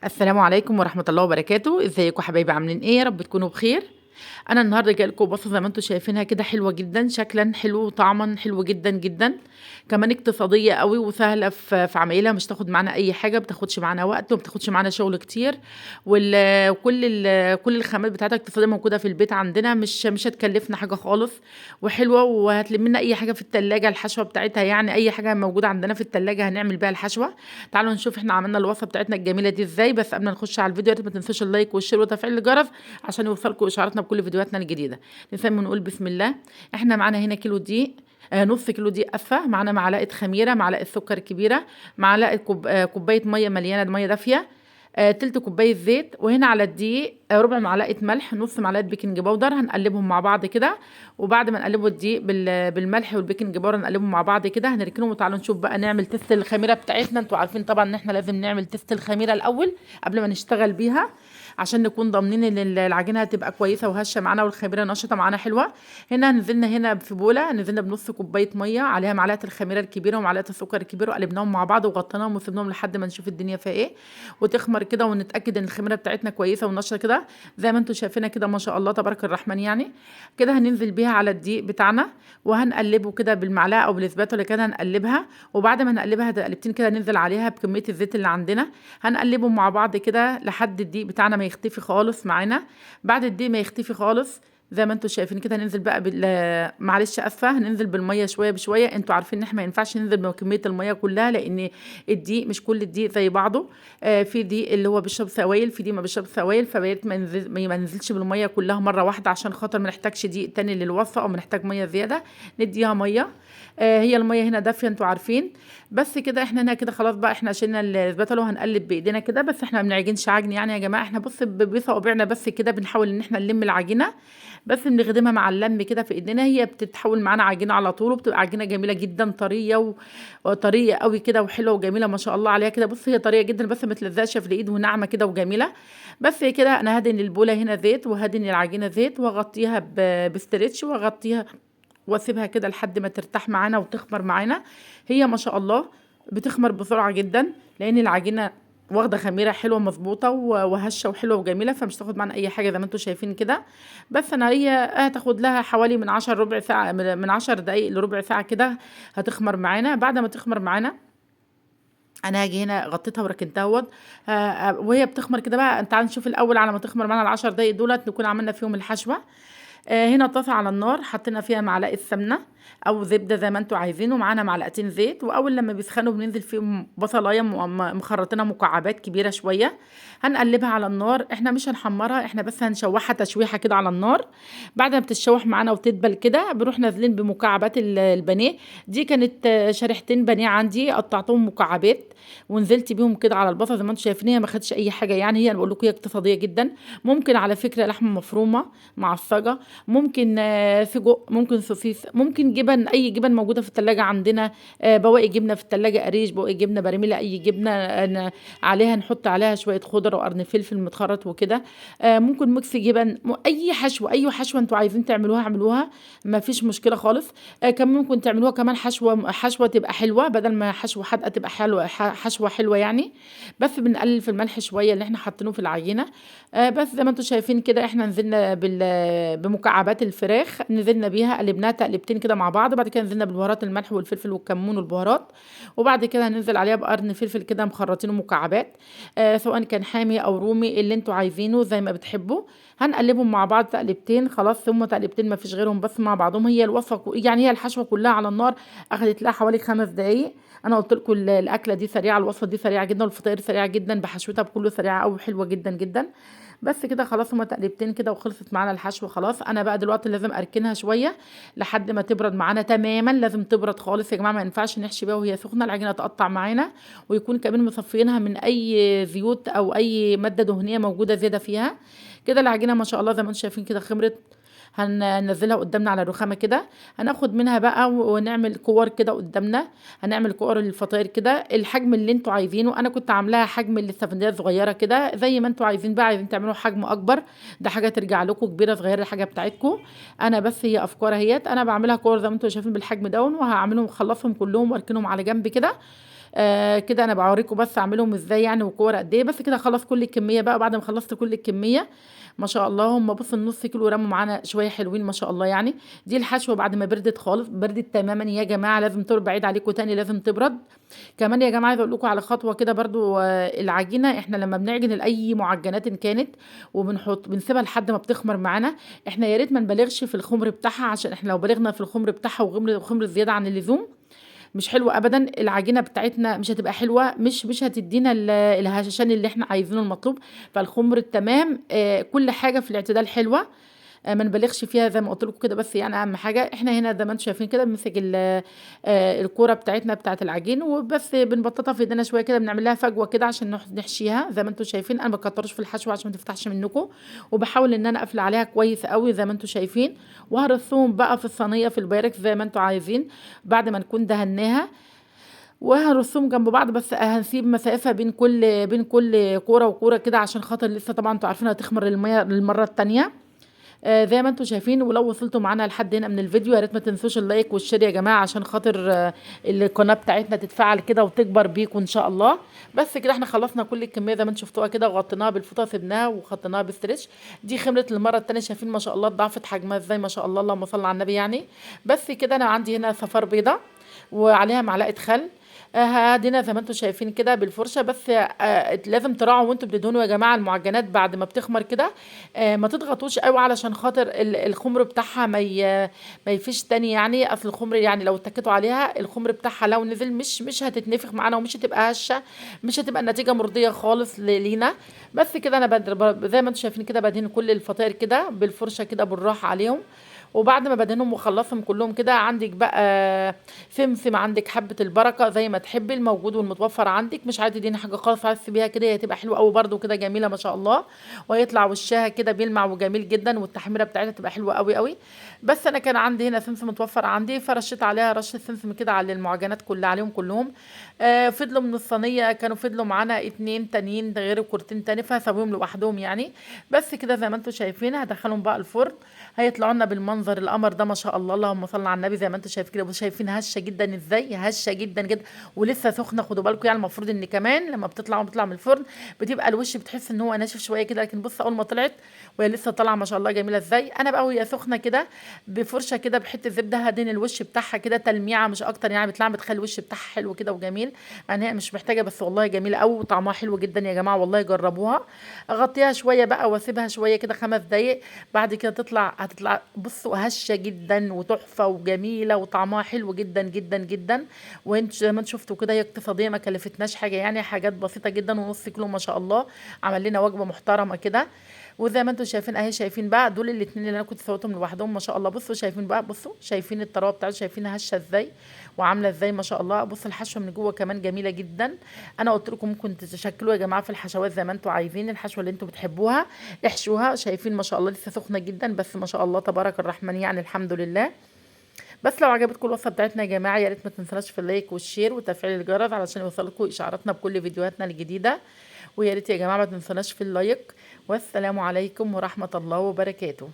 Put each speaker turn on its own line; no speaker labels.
السلام عليكم ورحمة الله وبركاته، ازيكم حبايبي عاملين ايه؟ يا رب تكونوا بخير. انا النهارده جايه لكم بصوا زي ما انتم شايفينها كده حلوه جدا، شكلا حلو وطعما حلو جدا جدا. كمان اقتصاديه قوي وسهله في عمايلها، مش تاخد معانا اي حاجه، ما بتاخدش معانا وقت وما بتاخدش معانا شغل كتير. كل الخامات بتاعتها اقتصاديه، موجوده في البيت عندنا، مش هتكلفنا حاجه خالص. وحلوه وهتلم لنا اي حاجه في التلاجة، الحشوه بتاعتها يعني اي حاجه موجوده عندنا في التلاجة هنعمل بيها الحشوه. تعالوا نشوف احنا عملنا الوصفه بتاعتنا الجميله دي ازاي. بس قبل ما نخش على الفيديو يا ريت ما تنسوش اللايك والشير وتفعيل الجرس عشان يوصلكم اشعاراتنا بكل فيديوهاتنا الجديده. نسمي ونقول بسم الله. احنا معانا هنا كيلو دقيق، نص كيلو دقيق قفه، معانا معلقه خميره، معلقه سكر كبيره، معلقه كوبايه ميه مليانه ميه دافيه، تلت كوبايه زيت. وهنا على الدقيق ربع معلقه ملح، نص معلقه بيكنج باودر، هنقلبهم مع بعض كده. وبعد ما نقلبوا الدقيق بالملح والبيكنج باودر نقلبهم مع بعض كده هنركنهم. وتعالوا نشوف بقى نعمل تيست الخميره بتاعتنا. انتوا عارفين طبعا ان احنا لازم نعمل تيست الخميره الاول قبل ما نشتغل بيها، عشان نكون ضامنين ان العجينه هتبقى كويسه وهشه معانا والخميره نشطه معانا حلوه. هنا في بوله نزلنا بنص كوبايه ميه عليها معلقه الخميره الكبيره ومعلقه السكر الكبيره، وقلبناهم مع بعض وغطيناهم وسيبناهم لحد ما نشوف الدنيا فيها ايه وتخمر كده، ونتاكد ان الخميره بتاعتنا كويسه ونشطه كده زي ما انتم شايفينها كده ما شاء الله تبارك الرحمن. يعني كده هننزل بيها على الدقيق بتاعنا وهنقلبه كده بالمعلقه او بالاسباتولا كده هنقلبها. وبعد ما نقلبها تقلبتين كده ننزل عليها بكميه الزيت اللي عندنا، هنقلبهم مع بعض كده لحد الدقيق بتاعنا ما يختفي خالص معانا. بعد الدقيق ما يختفي خالص زي ما انتم شايفين كده هننزل بقى معلش اسفه، هننزل بالميه شويه بشويه. انتوا عارفين ان احنا ما ينفعش ننزل بكميه الميه كلها، لان الدقيق مش كل الدقيق زي بعضه. في دقيق اللي هو بيشرب سوائل، في دقيق ما بيشرب سوائل، فبقيت ما ننزلش بالميه كلها مره واحده عشان خاطر ما نحتاجش دقيق تاني للوصفه او ما نحتاج ميه زياده. نديها ميه. هي الميه هنا دافيه انتوا عارفين. بس كده احنا هنا كده خلاص بقى احنا شلنا الاسباتولا وهنقلب بايدينا كده. بس احنا ما بنعجنش عجن يعني يا جماعه، احنا بص بصوابعنا بس كده بنحاول ان احنا نلم العجينه، بس بنخدمها مع اللم كده في ايدينا. هي بتتحول معانا عجينه على طول، وبتبقى عجينه جميله جدا طريه وطريه قوي كده وحلوه وجميله ما شاء الله عليها كده. بص هي طريه جدا بس ما تلزقش في الايد وناعمه كده وجميله. بس كده انا هدهن البوله هنا زيت وهدهن العجينه زيت واغطيها بستريتش واغطيها واسيبها كده لحد ما ترتاح معانا وتخمر معانا. هي ما شاء الله بتخمر بسرعه جدا لان العجينه واخده خميره حلوه مظبوطه وهشه وحلوه وجميله، فمش تاخد معانا اي حاجه زي ما انتم شايفين كده. بس انا هي هتاخد لها حوالي من 10 ربع ساعه، من 10 دقائق لربع ساعه كده هتخمر معانا. بعد ما تخمر معانا انا هاجي هنا غطيتها وركنتها اهوت. وهي بتخمر كده بقى تعالوا نشوف الاول على ما تخمر معانا العشر دقايق دولت نكون عملنا فيهم الحشوه. هنا طاسه على النار حطينا فيها معلقه سمنه او زبده زي ما انتوا عايزين، ومعانا معلقتين زيت. واول لما بيسخنوا بننزل فيهم بصلايه مخرطينها مكعبات كبيره شويه، هنقلبها على النار. احنا مش هنحمرها، احنا بس هنشوحها تشويحه كده على النار. بعد ما بتتشوح معانا وتدبل كده بنروح نازلين بمكعبات البانيه. دي كانت شريحتين بانيه عندي قطعتهم مكعبات ونزلت بيهم كده على البصل زي ما انتم شايفين. هي ما خدتش اي حاجه يعني، هي انا بقول لكم هي اقتصاديه جدا. ممكن على فكره لحمه مفرومه معصجه، ممكن سجق، ممكن سوسيس، ممكن جبن، اي جبن موجوده في الثلاجه عندنا. بواقي جبنه في الثلاجه، قريش، بواقي جبنه بريميلا، اي جبنه عليها نحط عليها شويه خضره وقرن فلفل متخرط وكده. ممكن ميكس جبن، اي حشوه اي حشوه انتوا عايزين تعملوها اعملوها، ما فيش مشكله خالص. كمان ممكن تعملوها كمان حشوه تبقى حلوه بدل ما حشوه حادقه، تبقى حلوه حشوه حلوه يعني. بس بنقلل في الملح شويه اللي احنا حاطينه في العجينه. بس زي ما انتم شايفين كده احنا نزلنا بمكعبات الفراخ، نزلنا بيها قلبناها تقلبتين كده مع بعض. بعد كده نزلنا بالبهارات الملح والفلفل والكمون والبهارات. وبعد كده هننزل عليها بقرن فلفل كده مخرطينه مكعبات، سواء كان حامي او رومي اللي انتوا عايزينه زي ما بتحبوا. هنقلبهم مع بعض تقلبتين خلاص، هم تقلبتين ما فيش غيرهم بس مع بعضهم. هي الوصفه يعني هي الحشوه كلها على النار اخذت لها حوالي 5 دقايق. انا قلت لكم الاكله دي سريعه، الوصفه دي سريعه جدا، والفطاير سريعه جدا بحشوتها بكله سريعه قوي حلوه جدا جدا. بس كده خلاص هما تقلبتين كده وخلصت معانا الحشوه خلاص. انا بقى دلوقتي لازم اركنها شويه لحد ما تبرد معانا تماما، لازم تبرد خالص يا جماعه، ما ينفعش نحشي بيها وهي سخنه، العجينه تقطع معانا. ويكون كمان مصفيينها من اي زيوت او اي ماده دهنيه موجوده زياده فيها. كده العجينه ما شاء الله زي ما انتم شايفين كده خمرت. هننزلها قدامنا على الرخامه كده، هناخد منها بقى ونعمل كور كده قدامنا. هنعمل كور الفطاير كده الحجم اللي انتوا عايزينه. انا كنت عاملاها حجم الاستفنديه صغيره كده زي ما انتوا عايزين بقى، عايزين تعملوا حجم اكبر ده حاجه ترجع لكم، كبيره صغيره حاجه بتاعتكم. انا بس هي افكار اهيت، انا بعملها كور زي ما انتوا شايفين بالحجم ده، وهعملهم اخلصهم كلهم واركنهم على جنب كده. كده انا باوريكم بس اعملهم ازاي يعني وكور قد ايه. بس كده خلص كل الكميه بقى. بعد ما خلصت كل الكميه ما شاء الله هم بص النص كيلو رموا معانا شويه حلوين ما شاء الله يعني. دي الحشوه بعد ما بردت خالص، بردت تماما يا جماعه، لازم تبرد، بعيد عليكم تاني لازم تبرد. كمان يا جماعه عايزه اقول لكم على خطوه كده برضو. العجينه احنا لما بنعجن اي معجنات ان كانت وبنحط بنسيبها لحد ما بتخمر معانا، احنا يا ريت ما نبالغش في الخمر بتاعها، عشان احنا لو بالغنا في الخمر بتاعها وخمر زياده عن اللزوم مش حلوه ابدا. العجينه بتاعتنا مش هتبقى حلوه، مش هتدينا الهشاشان اللي احنا عايزينه المطلوب. فالخمر التمام، كل حاجه في الاعتدال حلوه. ما نبالغش فيها زي ما قلت لكم كده. بس يعني اهم حاجه احنا هنا زي ما انتم شايفين كده بنمسك الكوره بتاعتنا بتاعه العجين، وبس بنبططها في ايدينا شويه كده، بنعمل لها فجوه كده عشان نحشيها زي ما انتم شايفين. انا ما بكترش في الحشو عشان ما تفتحش منكم، وبحاول ان انا اقفل عليها كويس قوي زي ما انتم شايفين. وهرصهم بقى في الصينيه في البايركس زي ما انتم عايزين بعد ما نكون دهناها، وهرصهم جنب بعض. بس هنسيب مسافه بين كل كوره وكوره كده عشان خاطر لسه طبعا انتوا عارفين هتخمر الميه للمره التانيه. زي ما انتم شايفين. ولو وصلتوا معانا لحد هنا من الفيديو يا ريت ما تنسوش اللايك والشير يا جماعه، عشان خاطر القناه بتاعتنا تتفعل كده وتكبر بيكم ان شاء الله. بس كده احنا خلصنا كل الكميه زي ما انتم شفتوها كده، وغطيناها بالفوطه سيبناها وخطيناها بستريتش. دي خمرت المره الثانيه. شايفين ما شاء الله ضعفت حجمها ازاي ما شاء الله، اللهم صل على النبي يعني. بس كده انا عندي هنا صفار بيضه وعليها معلقه خل. هدينا زي ما انتم شايفين كده بالفرشه. بس لازم تراعوا وانتم بتدهنوا يا جماعه المعجنات بعد ما بتخمر كده. ما تضغطوش قوي علشان خاطر الخمر بتاعها ما يفيش تاني يعني. اصل الخمر يعني لو اتكيتوا عليها الخمر بتاعها لو نزل مش هتتنفخ معانا ومش هتبقى هشه، مش هتبقى النتيجه مرضيه خالص لينا. بس كده انا زي ما انتم شايفين كده بدهن كل الفطاير كده بالفرشه كده بالراحه عليهم. وبعد ما بدهنهم وخلصهم كلهم كده، عندك بقى سمسم، عندك حبة البركة زي ما تحبي، الموجود والمتوفر عندك. مش عايزة تديني حاجة خالص، عايزة تسيبيها كده هي هتبقى حلوة قوي برده كده جميلة ما شاء الله. وهيطلع وشها كده بيلمع وجميل جدا، والتحميرة بتاعتها تبقى حلوة قوي قوي. بس انا كان عندي هنا سمسم متوفر عندي، فرشيت عليها رشة سمسم كده على المعجنات كلها عليهم كلهم. فضلوا من الصينية كانوا فضلوا معانا اتنين تانيين ده غير الكورتين تاني، فهسويهم لوحدهم يعني. بس كده زي ما انتم شايفين هدخلهم بقى الفرن. هيطلعوا لنا بالمنظر القمر ده ما شاء الله، اللهم صل على النبي. زي ما انتم شايفين كده، شايفين هشه جدا ازاي، هشه جدا جدا ولسه سخنه. خدوا بالكم يعني المفروض ان كمان لما بتطلع من الفرن بتبقى الوش بتحس ان هو ناشف شويه كده، لكن بص اول ما طلعت وهي لسه طالعه ما شاء الله جميله ازاي. انا بقى وهي سخنه كده بفرشه كده بحته زبده هدين الوش بتاعها كده تلميعه مش اكتر يعني، بتخلي الوش بتاعها حلو كده وجميل. يعني هي مش محتاجه، بس والله جميله قوي وطعمها حلو جدا يا جماعه، والله جربوها. اغطيها شويه بقى واسيبها شويه كده 5 دقايق. بعد كده هتطلع بصوا هشه جدا وتحفه وجميله وطعمها حلو جدا جدا جدا. وانتوا زي ما انتوا شفتوا كده هي اقتصاديه ما كلفتناش حاجه يعني، حاجات بسيطه جدا. ونص كيلو ما شاء الله عمل لنا وجبه محترمه كده. وزي ما انتم شايفين اهي، شايفين بقى دول الاثنين اللي انا كنت سويتهم لوحدهم ما شاء الله. بصوا شايفين بقى، بصوا شايفين الطراوه بتاعته، شايفين هشه ازاي وعامله ازاي ما شاء الله. بص الحشوه من جوه كمان جميله جدا. انا قلت لكم ممكن تشكلوا يا جماعه في الحشوات زي ما انتم عايزين، الحشوه اللي انتم بتحبوها احشوها. شايفين ما شاء الله لسه سخنه جدا، بس ما شاء الله تبارك الرحمن يعني الحمد لله. بس لو عجبتكم الوصفه بتاعتنا يا جماعه يا ريت ما تنسوناش في اللايك والشير وتفعيل الجرس علشان يوصلكم اشعاراتنا بكل فيديوهاتنا الجديده. ويا ريت يا جماعه ما تنسوناش في اللايك. والسلام عليكم ورحمه الله وبركاته.